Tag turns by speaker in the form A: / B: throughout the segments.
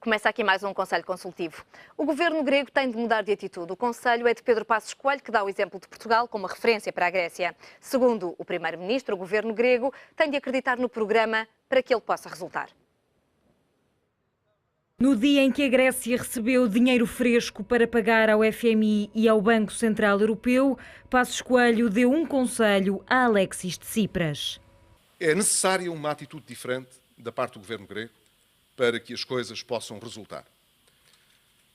A: Começa aqui mais um Conselho Consultivo. O governo grego tem de mudar de atitude. O Conselho é de Pedro Passos Coelho, que dá o exemplo de Portugal como referência para a Grécia. Segundo o primeiro-ministro, o governo grego tem de acreditar no programa para que ele possa resultar.
B: No dia em que a Grécia recebeu dinheiro fresco para pagar ao FMI e ao Banco Central Europeu, Passos Coelho deu um conselho a Alexis Tsipras.
C: É necessária uma atitude diferente da parte do governo grego para que as coisas possam resultar.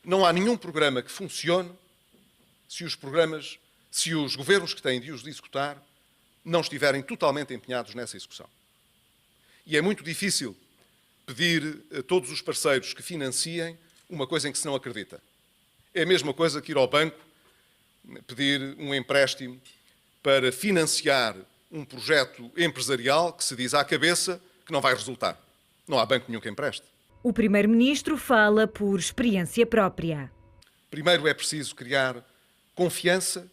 C: Não há nenhum programa que funcione se os governos que têm de os executar não estiverem totalmente empenhados nessa execução. E é muito difícil pedir a todos os parceiros que financiem uma coisa em que se não acredita. É a mesma coisa que ir ao banco pedir um empréstimo para financiar um projeto empresarial que se diz à cabeça que não vai resultar. Não há banco nenhum que empreste.
B: O primeiro-ministro fala por experiência própria.
C: Primeiro é preciso criar confiança,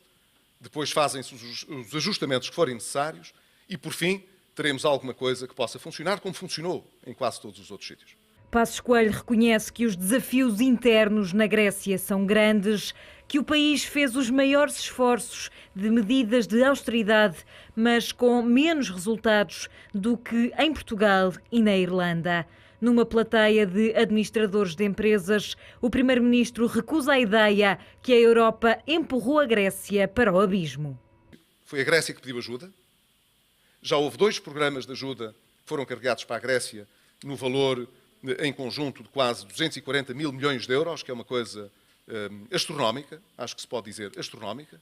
C: depois fazem-se os ajustamentos que forem necessários e, por fim, teremos alguma coisa que possa funcionar como funcionou em quase todos os outros sítios.
B: Passos Coelho reconhece que os desafios internos na Grécia são grandes, que o país fez os maiores esforços de medidas de austeridade, mas com menos resultados do que em Portugal e na Irlanda. Numa plateia de administradores de empresas, o primeiro-ministro recusa a ideia que a Europa empurrou a Grécia para o abismo.
C: Foi a Grécia que pediu ajuda. Já houve 2 programas de ajuda que foram carregados para a Grécia no valor, em conjunto, de quase 240 mil milhões de euros, que é uma coisa astronómica, acho que se pode dizer astronómica.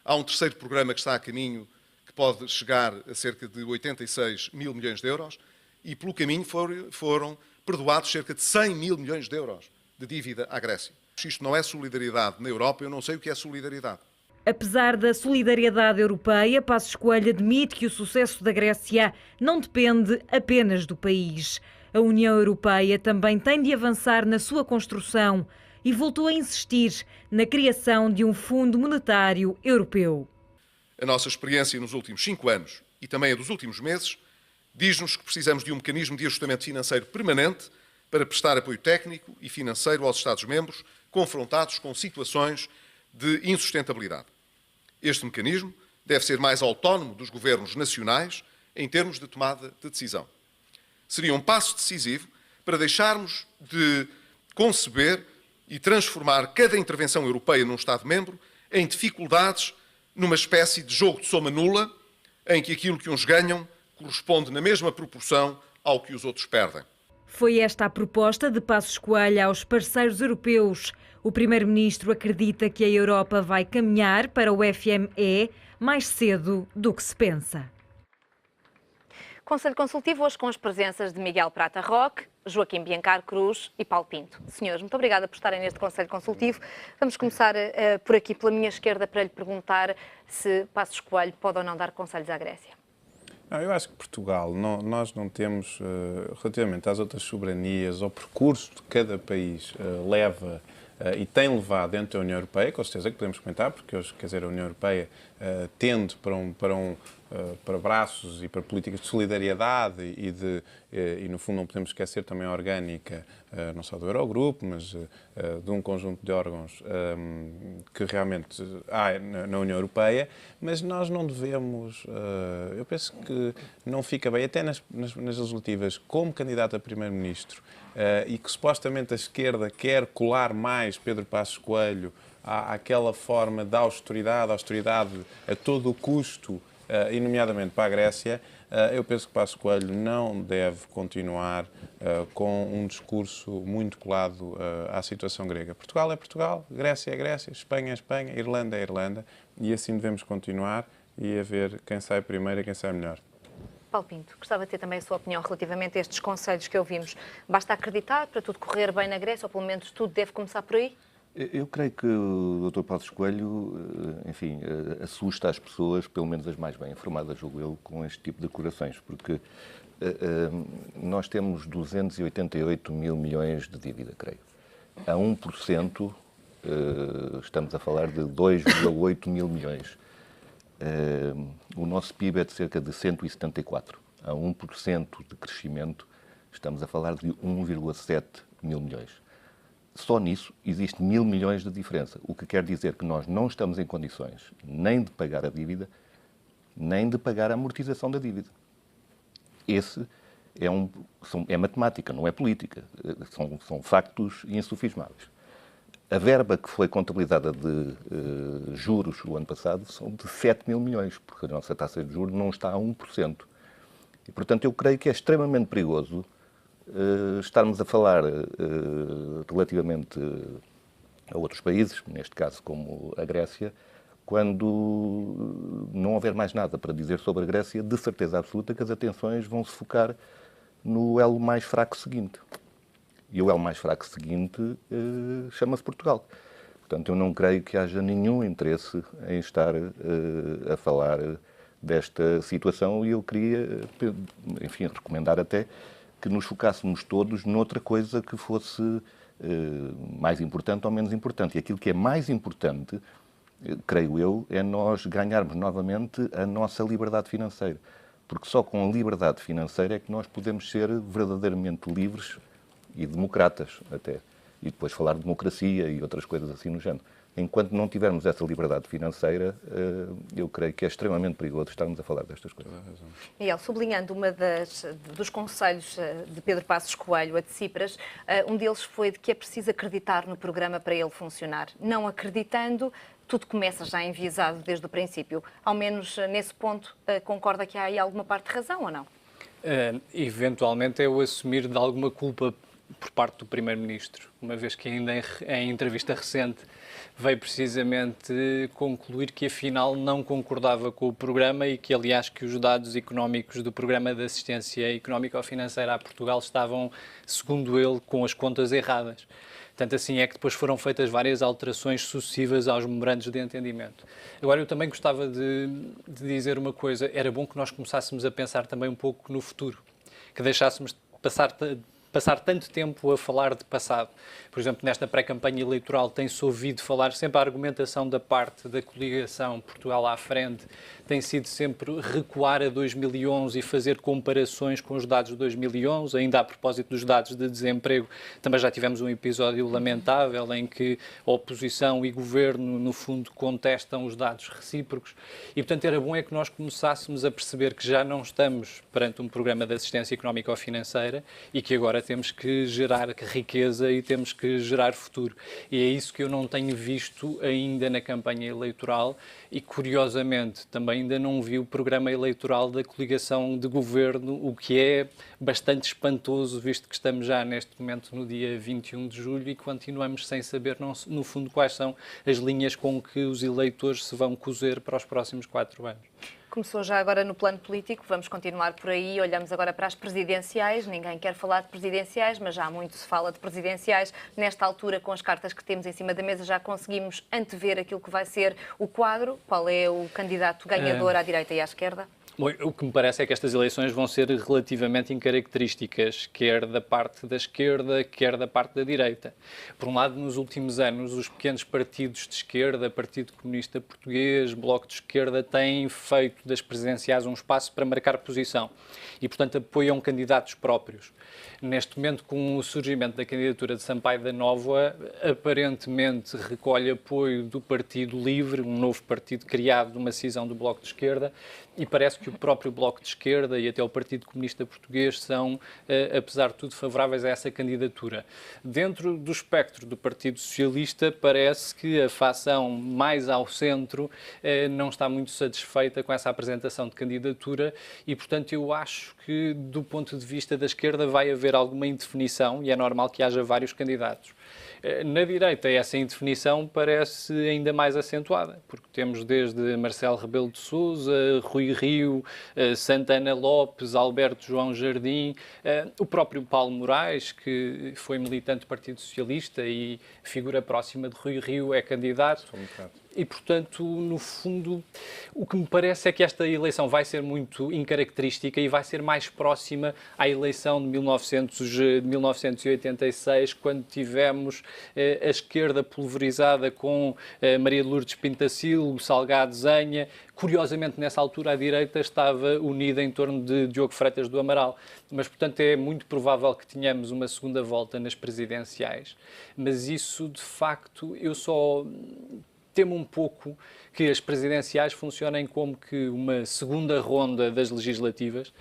C: Há um terceiro programa que está a caminho, que pode chegar a cerca de 86 mil milhões de euros, e pelo caminho foram perdoados cerca de 100 mil milhões de euros de dívida à Grécia. Se isto não é solidariedade na Europa, eu não sei o que é solidariedade.
B: Apesar da solidariedade europeia, Passos Coelho admite que o sucesso da Grécia não depende apenas do país. A União Europeia também tem de avançar na sua construção e voltou a insistir na criação de um Fundo Monetário Europeu.
C: A nossa experiência nos últimos 5 anos e também a dos últimos meses diz-nos que precisamos de um mecanismo de ajustamento financeiro permanente para prestar apoio técnico e financeiro aos Estados-membros confrontados com situações de insustentabilidade. Este mecanismo deve ser mais autónomo dos governos nacionais em termos de tomada de decisão. Seria um passo decisivo para deixarmos de conceber e transformar cada intervenção europeia num Estado-membro em dificuldades numa espécie de jogo de soma nula, em que aquilo que uns ganham corresponde na mesma proporção ao que os outros perdem.
B: Foi esta a proposta de Passos Coelho aos parceiros europeus. O primeiro-ministro acredita que a Europa vai caminhar para o FME mais cedo do que se pensa.
A: Conselho Consultivo hoje com as presenças de Miguel Prata Roque, Joaquim Biancar Cruz e Paulo Pinto. Senhores, muito obrigada por estarem neste Conselho Consultivo. Vamos começar por aqui, pela minha esquerda, para lhe perguntar se Passos Coelho pode ou não dar conselhos à Grécia.
D: Não, eu acho que Portugal, nós não temos, relativamente às outras soberanias, ao percurso que cada país leva e tem levado dentro da União Europeia, com certeza que podemos comentar, porque hoje, quer dizer, a União Europeia tende para braços e para políticas de solidariedade e, no fundo, não podemos esquecer também a orgânica, não só do Eurogrupo, mas de um conjunto de órgãos que realmente há na União Europeia, mas nós não devemos, eu penso que não fica bem, até nas legislativas, como candidato a primeiro-ministro, e que supostamente a esquerda quer colar mais Pedro Passos Coelho àquela forma de austeridade a todo o custo, e nomeadamente para a Grécia, eu penso que Passos Coelho não deve continuar com um discurso muito colado à situação grega. Portugal é Portugal, Grécia é Grécia, Espanha é Espanha, Irlanda é Irlanda, e assim devemos continuar e a ver quem sai primeiro e quem sai melhor.
A: Paulo Pinto, gostava de ter também a sua opinião relativamente a estes conselhos que ouvimos. Basta acreditar para tudo correr bem na Grécia, ou pelo menos tudo deve começar por aí?
E: Eu creio que o Dr. Passos Coelho, enfim, assusta as pessoas, pelo menos as mais bem informadas, julgo eu, com este tipo de declarações, porque nós temos 288 mil milhões de dívida, creio. A 1%, estamos a falar de 2,8 mil milhões. O nosso PIB é de cerca de 174. A 1% de crescimento, estamos a falar de 1,7 mil milhões. Só nisso existe 1.000 milhões de diferença, o que quer dizer que nós não estamos em condições nem de pagar a dívida, nem de pagar a amortização da dívida. Esse é matemática, não é política. São factos insofismáveis. A verba que foi contabilizada de juros o ano passado são de 7.000 milhões, porque a nossa taxa de juros não está a 1%. E, portanto, eu creio que é extremamente perigoso estarmos a falar relativamente a outros países, neste caso como a Grécia, quando não houver mais nada para dizer sobre a Grécia, de certeza absoluta que as atenções vão se focar no elo mais fraco seguinte. E o elo mais fraco seguinte chama-se Portugal. Portanto, eu não creio que haja nenhum interesse em estar a falar desta situação e eu queria, enfim, recomendar até que nos focássemos todos noutra coisa que fosse mais importante ou menos importante. E aquilo que é mais importante, creio eu, é nós ganharmos novamente a nossa liberdade financeira. Porque só com a liberdade financeira é que nós podemos ser verdadeiramente livres e democratas até. E depois falar de democracia e outras coisas assim no género. Enquanto não tivermos essa liberdade financeira, eu creio que é extremamente perigoso estarmos a falar destas coisas.
A: Miguel, sublinhando dos conselhos de Pedro Passos Coelho, a de Tsipras, um deles foi de que é preciso acreditar no programa para ele funcionar. Não acreditando, tudo começa já enviesado desde o princípio. Ao menos nesse ponto, concorda que há aí alguma parte de razão ou não?
F: Eventualmente é o assumir de alguma culpa por parte do Primeiro-Ministro, uma vez que ainda em entrevista recente veio precisamente concluir que afinal não concordava com o programa e que aliás que os dados económicos do Programa de Assistência Económico-Financeira a Portugal estavam, segundo ele, com as contas erradas. Tanto assim é que depois foram feitas várias alterações sucessivas aos memorandos de entendimento. Agora, eu também gostava de dizer uma coisa. Era bom que nós começássemos a pensar também um pouco no futuro, que deixássemos de passar tanto tempo a falar de passado. Por exemplo, nesta pré-campanha eleitoral tem-se ouvido falar sempre a argumentação da parte da coligação Portugal à frente, tem sido sempre recuar a 2011 e fazer comparações com os dados de 2011, ainda a propósito dos dados de desemprego, também já tivemos um episódio lamentável em que a oposição e governo, no fundo, contestam os dados recíprocos e, portanto, era bom é que nós começássemos a perceber que já não estamos perante um programa de assistência económica ou financeira e que agora temos que gerar riqueza e temos que gerar futuro. E é isso que eu não tenho visto ainda na campanha eleitoral e, curiosamente, também ainda não vi o programa eleitoral da coligação de governo, o que é bastante espantoso, visto que estamos já neste momento no dia 21 de julho e continuamos sem saber, no fundo, quais são as linhas com que os eleitores se vão cozer para os próximos 4 anos.
A: Começou já agora no plano político, vamos continuar por aí, olhamos agora para as presidenciais, ninguém quer falar de presidenciais, mas já muito se fala de presidenciais. Nesta altura, com as cartas que temos em cima da mesa, já conseguimos antever aquilo que vai ser o quadro. Qual é o candidato ganhador à direita e à esquerda?
F: Bom, o que me parece é que estas eleições vão ser relativamente incaracterísticas, quer da parte da esquerda, quer da parte da direita. Por um lado, nos últimos anos, os pequenos partidos de esquerda, Partido Comunista Português, Bloco de Esquerda, têm feito das presidenciais um espaço para marcar posição e, portanto, apoiam candidatos próprios. Neste momento, com o surgimento da candidatura de Sampaio da Nova, aparentemente recolhe apoio do Partido Livre, um novo partido criado de uma cisão do Bloco de Esquerda, e parece que o próprio Bloco de Esquerda e até o Partido Comunista Português são, apesar de tudo, favoráveis a essa candidatura. Dentro do espectro do Partido Socialista, parece que a facção mais ao centro não está muito satisfeita com essa apresentação de candidatura e, portanto, eu acho que, do ponto de vista da esquerda, vai haver alguma indefinição e é normal que haja vários candidatos. Na direita, essa indefinição parece ainda mais acentuada, porque temos desde Marcelo Rebelo de Sousa, Rui Rio, Santana Lopes, Alberto João Jardim, o próprio Paulo Moraes, que foi militante do Partido Socialista e figura próxima de Rui Rio, é candidato. E, portanto, no fundo, o que me parece é que esta eleição vai ser muito incaracterística e vai ser mais próxima à eleição de 1986, quando tivemos a esquerda pulverizada com Maria de Lourdes Pintacil, Salgado Zenha. Curiosamente, nessa altura, a direita estava unida em torno de Diogo Freitas do Amaral. Mas, portanto, é muito provável que tenhamos uma segunda volta nas presidenciais. Mas isso, de facto, eu só temo um pouco que as presidenciais funcionem como que uma segunda ronda das legislativas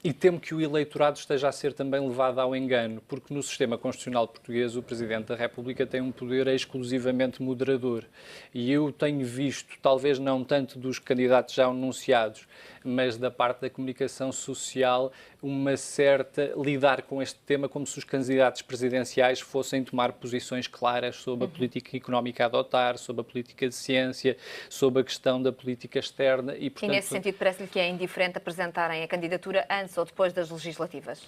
F: e temo que o eleitorado esteja a ser também levado ao engano, porque no sistema constitucional português o Presidente da República tem um poder exclusivamente moderador. E eu tenho visto, talvez não tanto dos candidatos já anunciados, mas da parte da comunicação social, uma certa lidar com este tema como se os candidatos presidenciais fossem tomar posições claras sobre a política económica a adotar, sobre a política de ciência, sobre a questão da política externa. E, portanto,
A: nesse sentido parece-lhe que é indiferente apresentarem a candidatura antes ou depois das legislativas?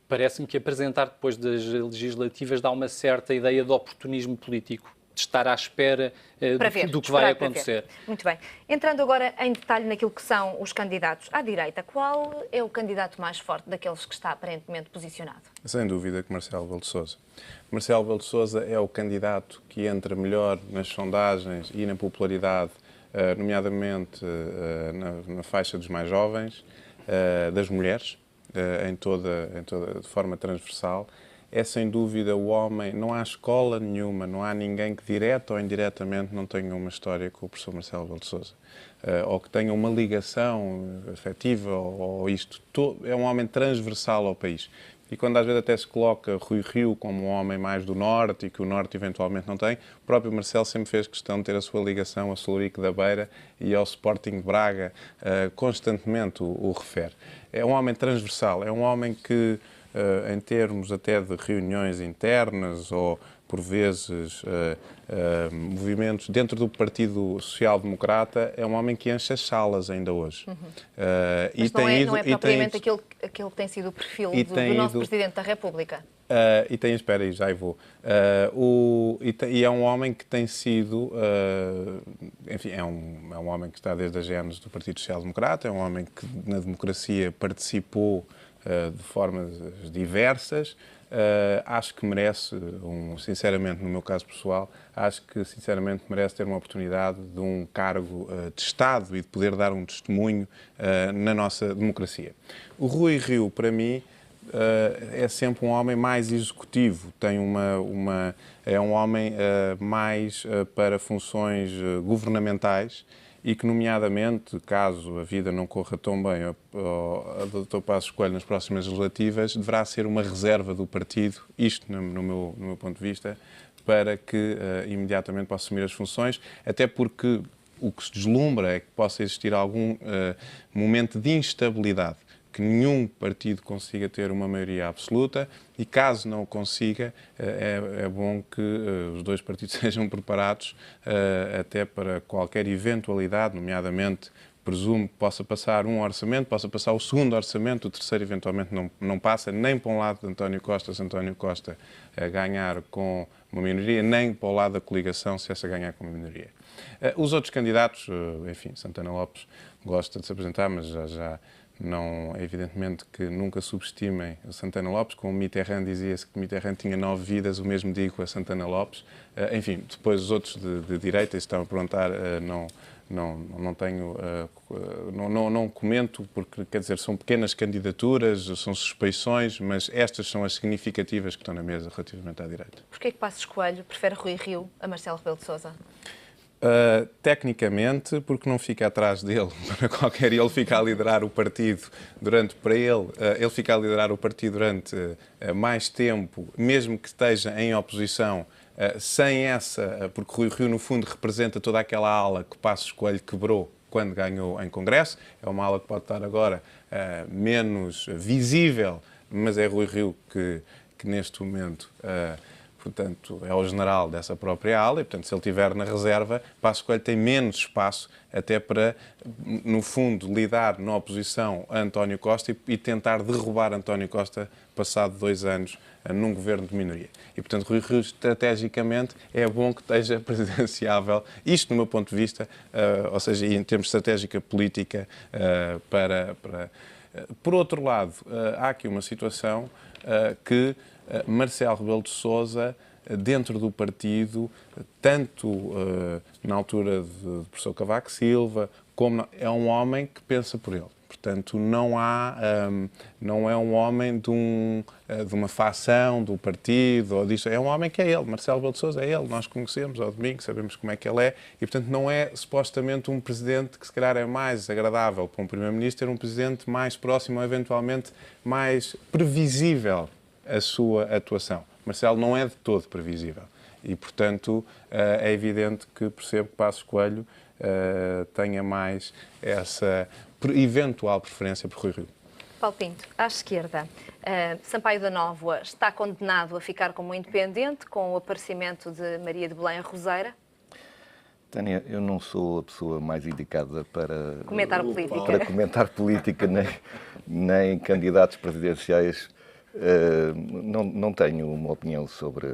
F: Parece-me que apresentar depois das legislativas dá uma certa ideia de oportunismo político, de estar à espera do que vai acontecer.
A: Muito bem. Entrando agora em detalhe naquilo que são os candidatos à direita, qual é o candidato mais forte daqueles que está aparentemente posicionado?
D: Sem dúvida que Marcelo Rebelo de Sousa. Marcelo Rebelo de Sousa é o candidato que entra melhor nas sondagens e na popularidade, nomeadamente na faixa dos mais jovens, das mulheres, de forma transversal. É sem dúvida o homem, não há escola nenhuma, não há ninguém que direta ou indiretamente não tenha uma história com o professor Marcelo Rebelo de Sousa, ou que tenha uma ligação afetiva, ou isto, é um homem transversal ao país. E quando às vezes até se coloca Rui Rio como um homem mais do Norte e que o Norte eventualmente não tem, o próprio Marcelo sempre fez questão de ter a sua ligação ao Celurico da Beira e ao Sporting de Braga, constantemente o refere. É um homem transversal, é um homem que, em termos até de reuniões internas ou, por vezes, movimentos dentro do Partido Social Democrata, é um homem que enche as salas ainda hoje.
A: Mas não é propriamente aquele que tem sido o perfil do nosso Presidente da República.
D: Espera aí, já vou. E é um homem que tem sido, enfim, é um homem que está desde a gênese do Partido Social Democrata, é um homem que na democracia participou de formas diversas. Acho que merece, sinceramente, no meu caso pessoal, acho que sinceramente merece ter uma oportunidade de um cargo de Estado e de poder dar um testemunho na nossa democracia. O Rui Rio, para mim, é sempre um homem mais executivo, é um homem mais para funções governamentais e que, nomeadamente, caso a vida não corra tão bem a Dr. Passos Coelho nas próximas legislativas, deverá ser uma reserva do partido, isto no meu ponto de vista, para que imediatamente possa assumir as funções, até porque o que se deslumbra é que possa existir algum momento de instabilidade, que nenhum partido consiga ter uma maioria absoluta e, caso não o consiga, é bom que os dois partidos sejam preparados até para qualquer eventualidade, nomeadamente, presumo que possa passar um orçamento, possa passar o segundo orçamento, o terceiro eventualmente não passa, nem para um lado de António Costa, se António Costa ganhar com uma minoria, nem para o lado da coligação, se essa ganhar com uma minoria. Os outros candidatos, enfim, Santana Lopes gosta de se apresentar, mas já não, evidentemente que nunca subestimem a Santana Lopes. Como Mitterrand dizia-se que Mitterrand tinha 9 vidas, o mesmo digo a Santana Lopes. Enfim, depois os outros de direita, estão a perguntar, não comento, porque, quer dizer, são pequenas candidaturas, são suspeições, mas estas são as significativas que estão na mesa relativamente à direita.
A: Porquê que Passos Coelho prefere Rui Rio a Marcelo Rebelo de Sousa?
D: Tecnicamente, porque não fica atrás dele para qualquer... Ele fica a liderar o partido durante mais tempo, mesmo que esteja em oposição, sem essa... Porque Rui Rio, no fundo, representa toda aquela ala que Passos Coelho quebrou quando ganhou em Congresso. É uma ala que pode estar agora menos visível, mas é Rui Rio que neste momento... portanto, é o general dessa própria ala, e, portanto, se ele estiver na reserva, Passos Coelho tem menos espaço até para, no fundo, lidar na oposição a António Costa e tentar derrubar António Costa passado 2 anos num governo de minoria. E, portanto, Rui Rio, estrategicamente, é bom que esteja presidenciável, isto no meu ponto de vista, ou seja, em termos de estratégica política, Por outro lado, há aqui uma situação que Marcelo Rebelo de Sousa, dentro do partido, tanto na altura de professor Cavaco Silva, como é um homem que pensa por ele. Portanto, não é um homem de uma facção do partido, ou disto. É um homem que é ele. Marcelo Rebelo de Sousa é ele. Nós conhecemos ao domingo, sabemos como é que ele é. E, portanto, não é supostamente um presidente que, se calhar, é mais agradável para um primeiro-ministro, ter um presidente mais próximo ou, eventualmente, mais previsível a sua atuação. Marcelo não é de todo previsível. E, portanto, é evidente que percebo que Passos Coelho tenha mais essa eventual preferência por Rui Rio.
A: Paulo Pinto, à esquerda, Sampaio da Nóvoa está condenado a ficar como independente com o aparecimento de Maria de Belém Roseira?
E: Tânia, eu não sou a pessoa mais indicada para
A: comentar política,
E: nem candidatos presidenciais. Não tenho uma opinião sobre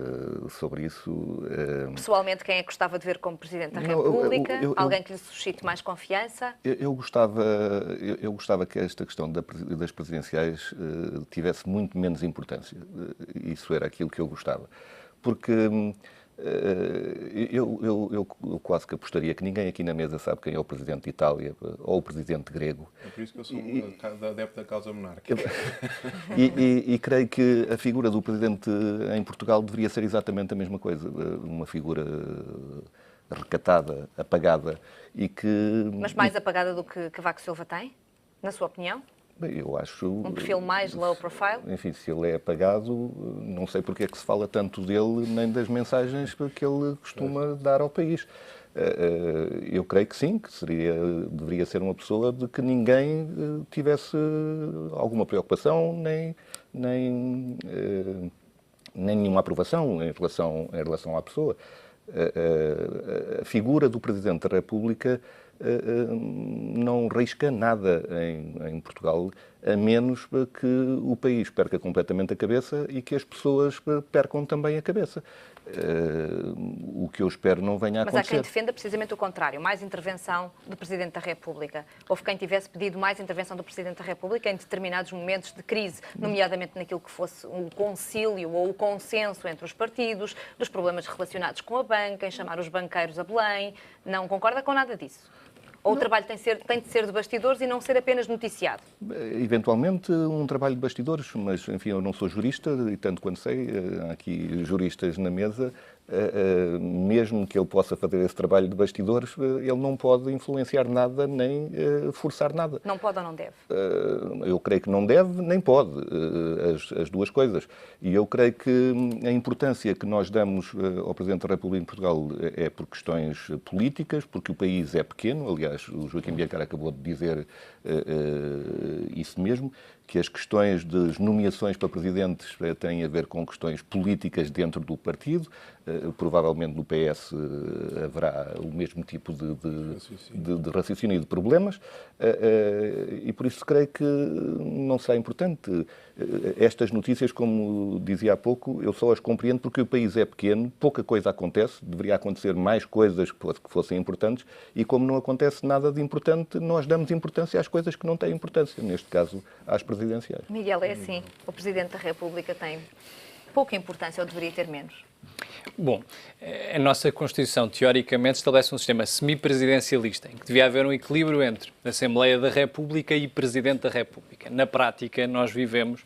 E: isso.
A: Pessoalmente, quem é que gostava de ver como Presidente da República? Alguém que lhe suscite mais confiança?
E: Eu gostava que esta questão das presidenciais tivesse muito menos importância. Isso era aquilo que eu gostava. Porque eu quase que apostaria que ninguém aqui na mesa sabe quem é o Presidente de Itália ou o Presidente grego.
D: É por isso que eu sou adepto da causa monárquica.
E: E creio que a figura do Presidente em Portugal deveria ser exatamente a mesma coisa. Uma figura recatada, apagada e que...
A: Mas mais apagada do que Cavaco Silva tem, na sua opinião?
E: Bem, eu acho...
A: Um perfil mais low profile?
E: Enfim, se ele é apagado, não sei porque é que se fala tanto dele, nem das mensagens que ele costuma dar ao país. Eu creio que sim, que deveria ser uma pessoa de que ninguém tivesse alguma preocupação, nem nenhuma aprovação em relação à pessoa. A figura do Presidente da República não risca nada em Portugal, a menos que o país perca completamente a cabeça e que as pessoas percam também a cabeça. O que eu espero não venha a acontecer.
A: Mas há quem defenda precisamente o contrário, mais intervenção do Presidente da República. Houve quem tivesse pedido mais intervenção do Presidente da República em determinados momentos de crise, nomeadamente naquilo que fosse o concílio ou o consenso entre os partidos, dos problemas relacionados com a banca, em chamar os banqueiros a Belém. Não concorda com nada disso? Ou o trabalho tem de ser de bastidores e não ser apenas noticiado?
E: Eventualmente um trabalho de bastidores, mas enfim, eu não sou jurista e tanto quanto sei, há aqui juristas na mesa, mesmo que ele possa fazer esse trabalho de bastidores, ele não pode influenciar nada nem forçar nada.
A: Não pode ou não deve?
E: Eu creio que não deve, nem pode, as duas coisas. E eu creio que a importância que nós damos ao Presidente da República de Portugal é por questões políticas, porque o país é pequeno, aliás, o Joaquim Biancar acabou de dizer isso mesmo, que as questões das nomeações para presidentes têm a ver com questões políticas dentro do partido. Provavelmente no PS haverá o mesmo tipo de raciocínio e de problemas. E por isso creio que não será importante. Estas notícias, como dizia há pouco, eu só as compreendo porque o país é pequeno, pouca coisa acontece, deveria acontecer mais coisas que fossem importantes e como não acontece nada de importante, nós damos importância às coisas que não têm importância, neste caso às presidenciais.
A: Miguel, é assim, o Presidente da República tem pouca importância ou deveria ter menos?
F: Bom, a nossa Constituição, teoricamente, estabelece um sistema semipresidencialista, em que devia haver um equilíbrio entre Assembleia da República e Presidente da República. Na prática, nós vivemos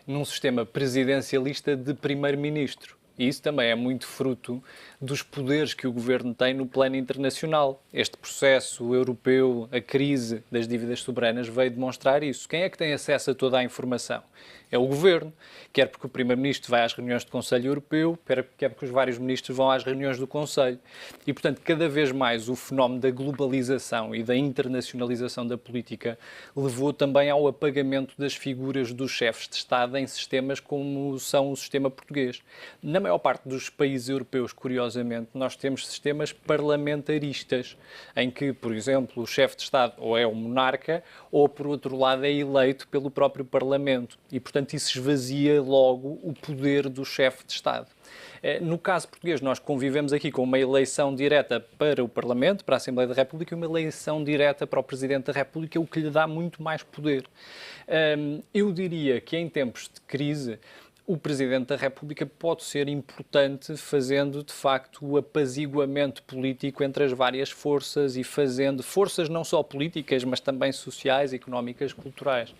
F: num sistema presidencialista de Primeiro-Ministro. E isso também é muito fruto dos poderes que o Governo tem no plano internacional. Este processo europeu, a crise das dívidas soberanas, veio demonstrar isso. Quem é que tem acesso a toda a informação? é o Governo, quer porque o Primeiro-Ministro vai às reuniões do Conselho Europeu, quer porque os vários ministros vão às reuniões do Conselho. E, portanto, cada vez mais o fenómeno da globalização e da internacionalização da política levou também ao apagamento das figuras dos chefes de Estado em sistemas como são o sistema português. Na maior parte dos países europeus, curiosamente, nós temos sistemas parlamentaristas, em que, por exemplo, o chefe de Estado ou é o monarca ou, por outro lado, é eleito pelo próprio Parlamento. E, portanto, isso esvazia logo o poder do chefe de Estado. No caso português, nós convivemos aqui com uma eleição direta para o Parlamento, para a Assembleia da República, e uma eleição direta para o Presidente da República, o que lhe dá muito mais poder. Eu diria que em tempos de crise, o Presidente da República pode ser importante fazendo, de facto, o apaziguamento político entre as várias forças e fazendo forças não só políticas, mas também sociais, económicas, culturais.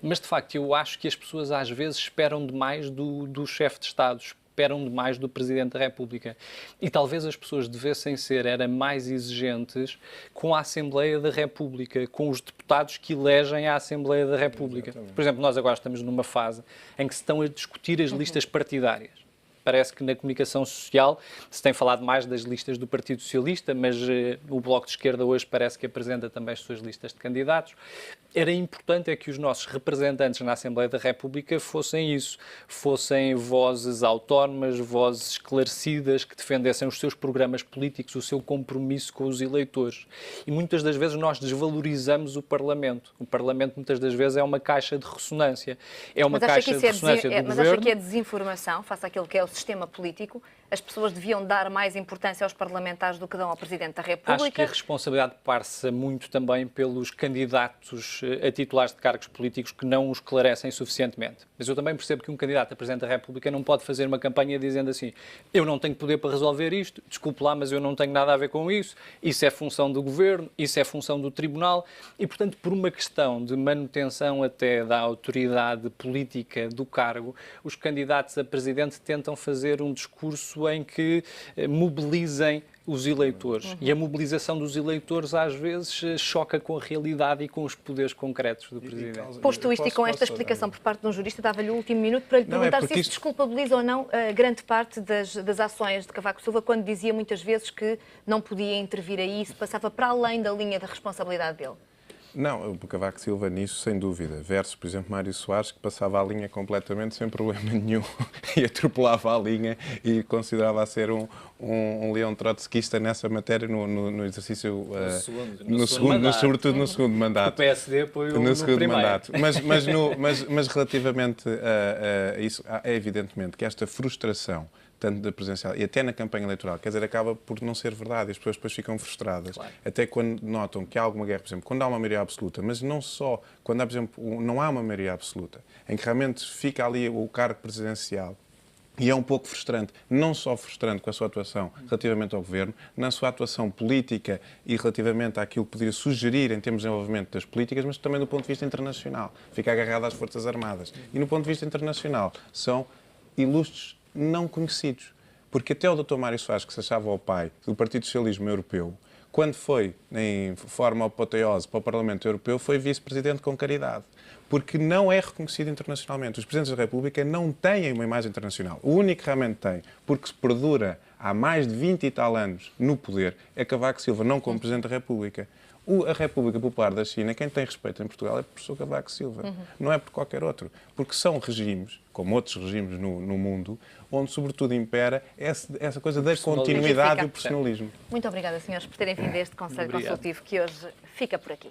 F: Mas, de facto, eu acho que as pessoas às vezes esperam demais do chefe de Estado, esperam demais do Presidente da República. E talvez as pessoas devessem ser mais exigentes com a Assembleia da República, com os deputados que elegem a Assembleia da República. Exatamente. Por exemplo, nós agora estamos numa fase em que se estão a discutir as listas partidárias. Parece que na comunicação social se tem falado mais das listas do Partido Socialista, mas o Bloco de Esquerda hoje parece que apresenta também as suas listas de candidatos. Era importante que os nossos representantes na Assembleia da República fossem isso, fossem vozes autónomas, vozes esclarecidas, que defendessem os seus programas políticos, o seu compromisso com os eleitores. E muitas das vezes nós desvalorizamos o Parlamento. O Parlamento muitas das vezes é uma caixa de ressonância. É uma caixa de ressonância do governo.
A: Mas acha que é desinformação face àquilo que é o sistema político? As pessoas deviam dar mais importância aos parlamentares do que dão ao Presidente da República?
F: Acho que a responsabilidade passa muito também pelos candidatos a titulares de cargos políticos que não os esclarecem suficientemente. Mas eu também percebo que um candidato a Presidente da República não pode fazer uma campanha dizendo assim: eu não tenho poder para resolver isto, desculpe lá, mas eu não tenho nada a ver com isso é função do Governo, isso é função do Tribunal. E, portanto, por uma questão de manutenção até da autoridade política do cargo, os candidatos a Presidente tentam fazer um discurso em que mobilizem os eleitores. E a mobilização dos eleitores, às vezes, choca com a realidade e com os poderes concretos do Presidente.
A: Posto isto e com esta explicação por parte de um jurista, dava-lhe o último minuto para lhe perguntar se isso desculpabiliza ou não grande parte das ações de Cavaco Silva, quando dizia muitas vezes que não podia intervir aí, isso passava para além da linha da responsabilidade dele.
D: Não, o Cavaco Silva nisso, sem dúvida. Versus, por exemplo, Mário Soares, que passava a linha completamente sem problema nenhum e atropelava a linha e considerava a ser um leão trotskista nessa matéria no exercício... sobretudo no segundo mandato.
F: O PSD apoiou
D: no segundo mandato. Mas relativamente a isso, é evidentemente que esta frustração tanto da presencial e até na campanha eleitoral, quer dizer, acaba por não ser verdade e as pessoas depois ficam frustradas. Claro. Até quando notam que há alguma guerra, por exemplo, quando há uma maioria absoluta, mas não só, quando há, por exemplo, não há uma maioria absoluta, em que realmente fica ali o cargo presidencial. E é um pouco frustrante, não só frustrante com a sua atuação relativamente ao Governo, na sua atuação política e relativamente àquilo que poderia sugerir em termos de desenvolvimento das políticas, mas também do ponto de vista internacional. Fica agarrado às Forças Armadas. E no ponto de vista internacional, são ilustres não conhecidos. Porque até o Dr. Mário Soares, que se achava o pai do Partido Socialismo Europeu, quando foi, em forma apoteose, para o Parlamento Europeu, foi vice-presidente com caridade. Porque não é reconhecido internacionalmente. Os Presidentes da República não têm uma imagem internacional. O único que realmente tem, porque se perdura há mais de 20 e tal anos no poder, é Cavaco Silva, não como Presidente da República. A República Popular da China, quem tem respeito em Portugal é por professor Cavaco Silva, não é por qualquer outro. Porque são regimes, como outros regimes no mundo, onde sobretudo impera essa coisa da continuidade e o personalismo.
A: Muito obrigada, senhores, por terem vindo a este Conselho Consultivo que hoje fica por aqui.